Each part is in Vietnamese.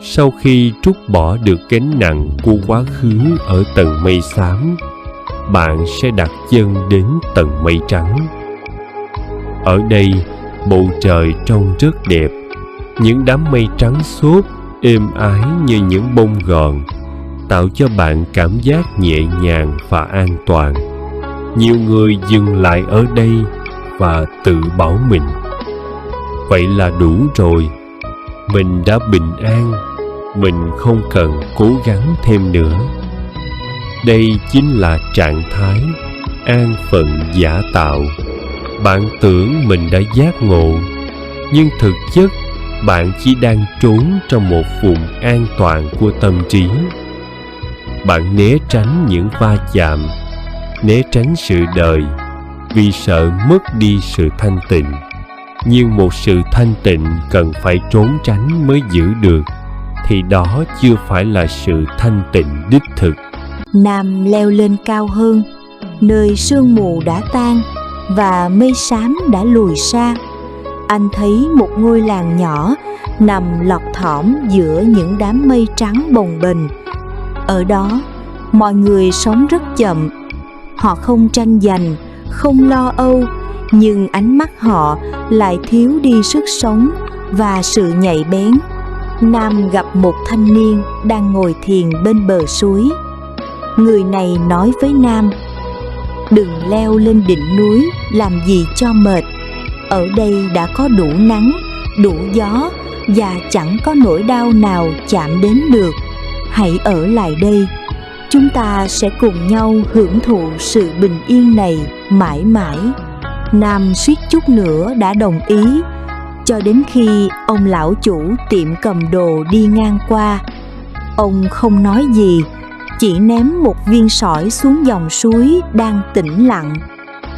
Sau khi trút bỏ được gánh nặng của quá khứ ở tầng mây xám, bạn sẽ đặt chân đến tầng mây trắng. Ở đây, bầu trời trông rất đẹp. Những đám mây trắng xốp, êm ái như những bông gòn, tạo cho bạn cảm giác nhẹ nhàng và an toàn. Nhiều người dừng lại ở đây và tự bảo mình: vậy là đủ rồi, mình đã bình an, mình không cần cố gắng thêm nữa. Đây chính là trạng thái an phận giả tạo. Bạn tưởng mình đã giác ngộ, nhưng thực chất bạn chỉ đang trốn trong một vùng an toàn của tâm trí. Bạn né tránh những va chạm, né tránh sự đời, vì sợ mất đi sự thanh tịnh. Nhưng một sự thanh tịnh cần phải trốn tránh mới giữ được, thì đó chưa phải là sự thanh tịnh đích thực. Nam leo lên cao hơn, nơi sương mù đã tan và mây xám đã lùi xa. Anh thấy một ngôi làng nhỏ nằm lọt thỏm giữa những đám mây trắng bồng bềnh. Ở đó, mọi người sống rất chậm. Họ không tranh giành, không lo âu, nhưng ánh mắt họ lại thiếu đi sức sống và sự nhạy bén. Nam gặp một thanh niên đang ngồi thiền bên bờ suối. Người này nói với Nam: đừng leo lên đỉnh núi làm gì cho mệt. Ở đây đã có đủ nắng, đủ gió và chẳng có nỗi đau nào chạm đến được. Hãy ở lại đây, chúng ta sẽ cùng nhau hưởng thụ sự bình yên này mãi mãi. Nam suýt chút nữa đã đồng ý, cho đến khi ông lão chủ tiệm cầm đồ đi ngang qua. Ông không nói gì, chỉ ném một viên sỏi xuống dòng suối đang tĩnh lặng.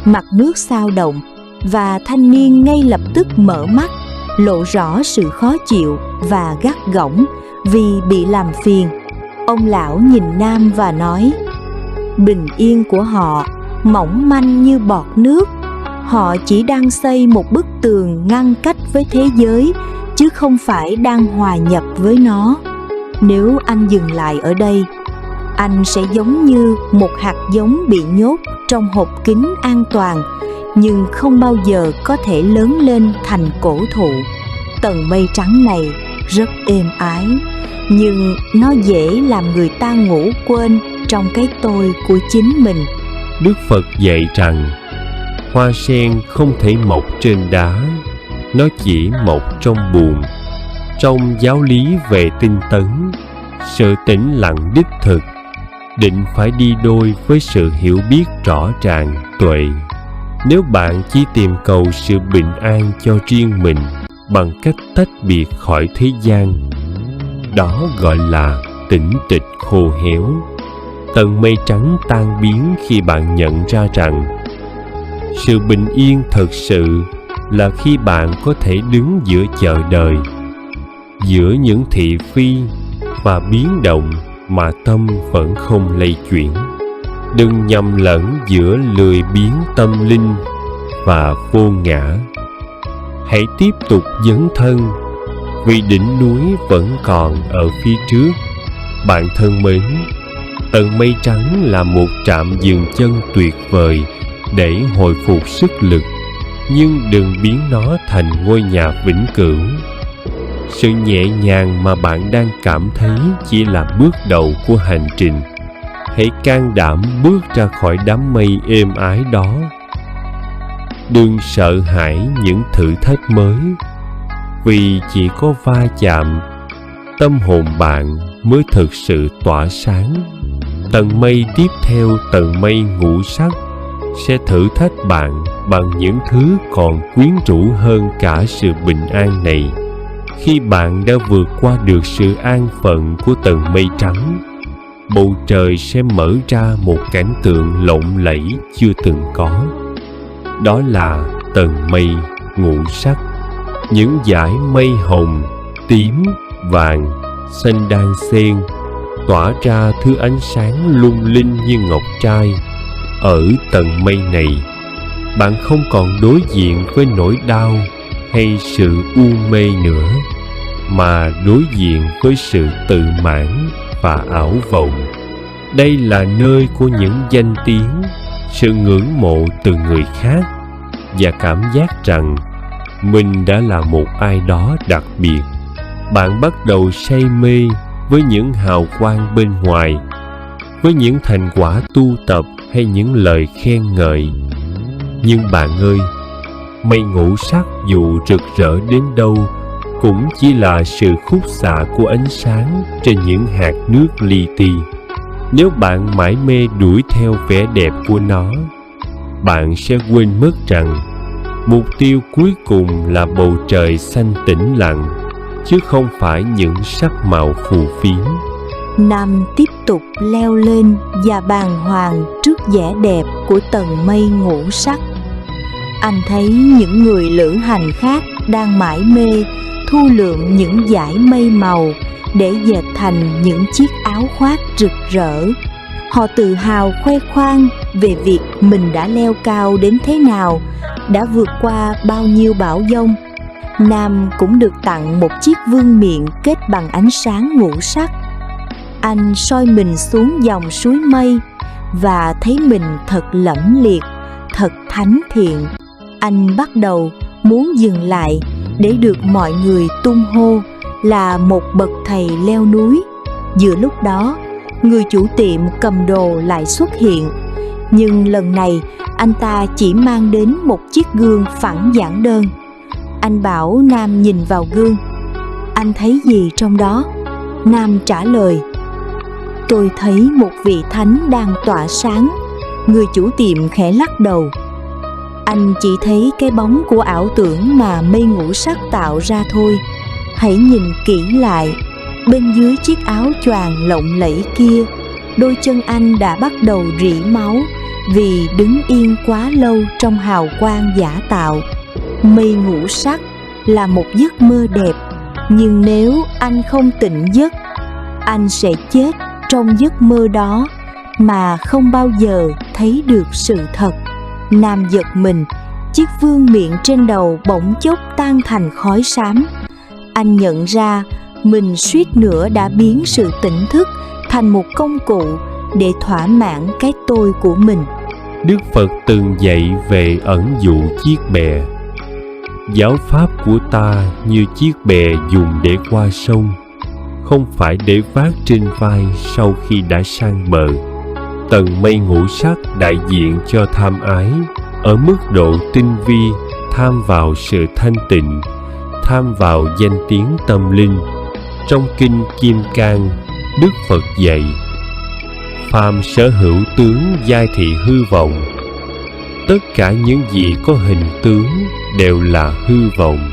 Mặt nước xao động và thanh niên ngay lập tức mở mắt, lộ rõ sự khó chịu và gắt gỏng vì bị làm phiền. Ông lão nhìn Nam và nói: bình yên của họ mỏng manh như bọt nước. Họ chỉ đang xây một bức tường ngăn cách với thế giới, chứ không phải đang hòa nhập với nó. Nếu anh dừng lại ở đây, anh sẽ giống như một hạt giống bị nhốt trong hộp kín an toàn, nhưng không bao giờ có thể lớn lên thành cổ thụ. Tầng mây trắng này rất êm ái, nhưng nó dễ làm người ta ngủ quên trong cái tôi của chính mình. Đức Phật dạy rằng hoa sen không thể mọc trên đá, nó chỉ mọc trong bùn. Trong giáo lý về tinh tấn, sự tĩnh lặng đích thực định phải đi đôi với sự hiểu biết rõ ràng, tuệ. Nếu bạn chỉ tìm cầu sự bình an cho riêng mình bằng cách tách biệt khỏi thế gian, đó gọi là tĩnh tịch khô héo. Tầng mây trắng tan biến khi bạn nhận ra rằng sự bình yên thực sự là khi bạn có thể đứng giữa chợ đời, giữa những thị phi và biến động mà tâm vẫn không lay chuyển. Đừng nhầm lẫn giữa lười biếng tâm linh và vô ngã. Hãy tiếp tục dấn thân, vì đỉnh núi vẫn còn ở phía trước. Bạn thân mến, tầng mây trắng là một trạm dừng chân tuyệt vời để hồi phục sức lực, nhưng đừng biến nó thành ngôi nhà vĩnh cửu. Sự nhẹ nhàng mà bạn đang cảm thấy chỉ là bước đầu của hành trình. Hãy can đảm bước ra khỏi đám mây êm ái đó. Đừng sợ hãi những thử thách mới, vì chỉ có va chạm, tâm hồn bạn mới thực sự tỏa sáng. Tầng mây tiếp theo, tầng mây ngũ sắc, sẽ thử thách bạn bằng những thứ còn quyến rũ hơn cả sự bình an này. Khi bạn đã vượt qua được sự an phận của tầng mây trắng, bầu trời sẽ mở ra một cảnh tượng lộng lẫy chưa từng có. Đó là tầng mây ngũ sắc. Những dải mây hồng, tím, vàng, xanh đan xen tỏa ra thứ ánh sáng lung linh như ngọc trai. Ở tầng mây này, bạn không còn đối diện với nỗi đau hay sự u mê nữa. mà đối diện với sự tự mãn và ảo vọng. Đây là nơi của những danh tiếng, sự ngưỡng mộ từ người khác và cảm giác rằng mình đã là một ai đó đặc biệt. Bạn bắt đầu say mê với những hào quang bên ngoài, với những thành quả tu tập hay những lời khen ngợi. Nhưng bạn ơi, mây ngũ sắc dù rực rỡ đến đâu cũng chỉ là sự khúc xạ của ánh sáng trên những hạt nước li ti. Nếu bạn mải mê đuổi theo vẻ đẹp của nó, bạn sẽ quên mất rằng mục tiêu cuối cùng là bầu trời xanh tĩnh lặng, chứ không phải những sắc màu phù phiếm. Nam tiếp tục leo lên và bàng hoàng trước vẻ đẹp của tầng mây ngũ sắc. Anh thấy những người lữ hành khác đang mải mê thu lượm những dải mây màu để dệt thành những chiếc áo khoác rực rỡ. Họ tự hào khoe khoang về việc mình đã leo cao đến thế nào, đã vượt qua bao nhiêu bão giông. Nam cũng được tặng một chiếc vương miện kết bằng ánh sáng ngũ sắc. Anh soi mình xuống dòng suối mây và thấy mình thật lẫm liệt, thật thánh thiện. Anh bắt đầu muốn dừng lại để được mọi người tung hô là một bậc thầy leo núi. Giữa lúc đó, người chủ tiệm cầm đồ lại xuất hiện, nhưng lần này anh ta chỉ mang đến một chiếc gương phẳng giản đơn. Anh bảo Nam nhìn vào gương. Anh thấy gì trong đó? Nam trả lời: tôi thấy một vị thánh đang tỏa sáng. Người chủ tiệm khẽ lắc đầu: anh chỉ thấy cái bóng của ảo tưởng mà mây ngũ sắc tạo ra thôi. Hãy nhìn kỹ lại, bên dưới chiếc áo choàng lộng lẫy kia, đôi chân anh đã bắt đầu rỉ máu vì đứng yên quá lâu trong hào quang giả tạo. Mây ngũ sắc là một giấc mơ đẹp, nhưng nếu anh không tỉnh giấc, anh sẽ chết trong giấc mơ đó mà không bao giờ thấy được sự thật. Nam giật mình, chiếc vương miện trên đầu bỗng chốc tan thành khói xám. Anh nhận ra mình suýt nữa đã biến sự tỉnh thức thành một công cụ để thỏa mãn cái tôi của mình. Đức Phật từng dạy về ẩn dụ chiếc bè. Giáo pháp của ta như chiếc bè dùng để qua sông, không phải để vác trên vai sau khi đã sang bờ. Tầng mây ngũ sắc đại diện cho tham ái ở mức độ tinh vi, tham vào sự thanh tịnh, tham vào danh tiếng tâm linh. Trong kinh Kim Cang, Đức Phật dạy: phàm sở hữu tướng giai thị hư vọng. Tất cả những gì có hình tướng đều là hư vọng.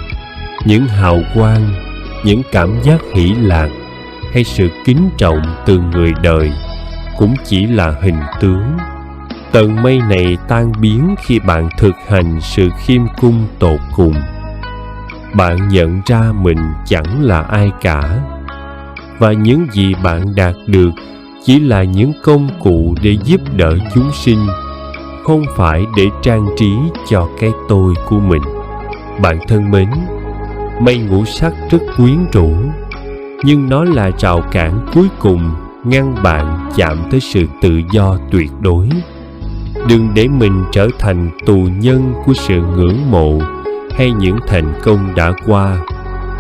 Những hào quang, những cảm giác hỷ lạc hay sự kính trọng từ người đời cũng chỉ là hình tướng. Tầng mây này tan biến khi bạn thực hành sự khiêm cung tột cùng. Bạn nhận ra mình chẳng là ai cả, và những gì bạn đạt được chỉ là những công cụ để giúp đỡ chúng sinh, không phải để trang trí cho cái tôi của mình. Bạn thân mến, mây ngũ sắc rất quyến rũ, nhưng nó là rào cản cuối cùng ngăn bạn chạm tới sự tự do tuyệt đối. Đừng để mình trở thành tù nhân của sự ngưỡng mộ hay những thành công đã qua.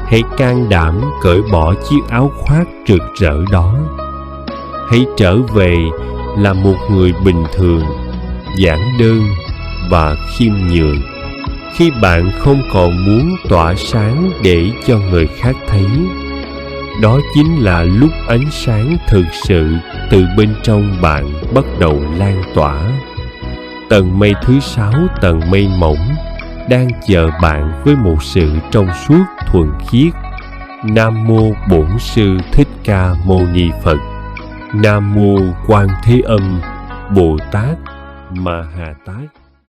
Hãy can đảm cởi bỏ chiếc áo khoác rực rỡ đó. Hãy trở về là một người bình thường, giản đơn và khiêm nhường. Khi bạn không còn muốn tỏa sáng để cho người khác thấy, đó chính là lúc ánh sáng thực sự từ bên trong bạn bắt đầu lan tỏa. Tầng mây thứ 6, tầng mây mỏng, đang chờ bạn với một sự trong suốt thuần khiết. Nam mô Bổn Sư Thích Ca Mâu Ni Phật. Nam mô Quan Thế Âm Bồ Tát Ma Ha Tát.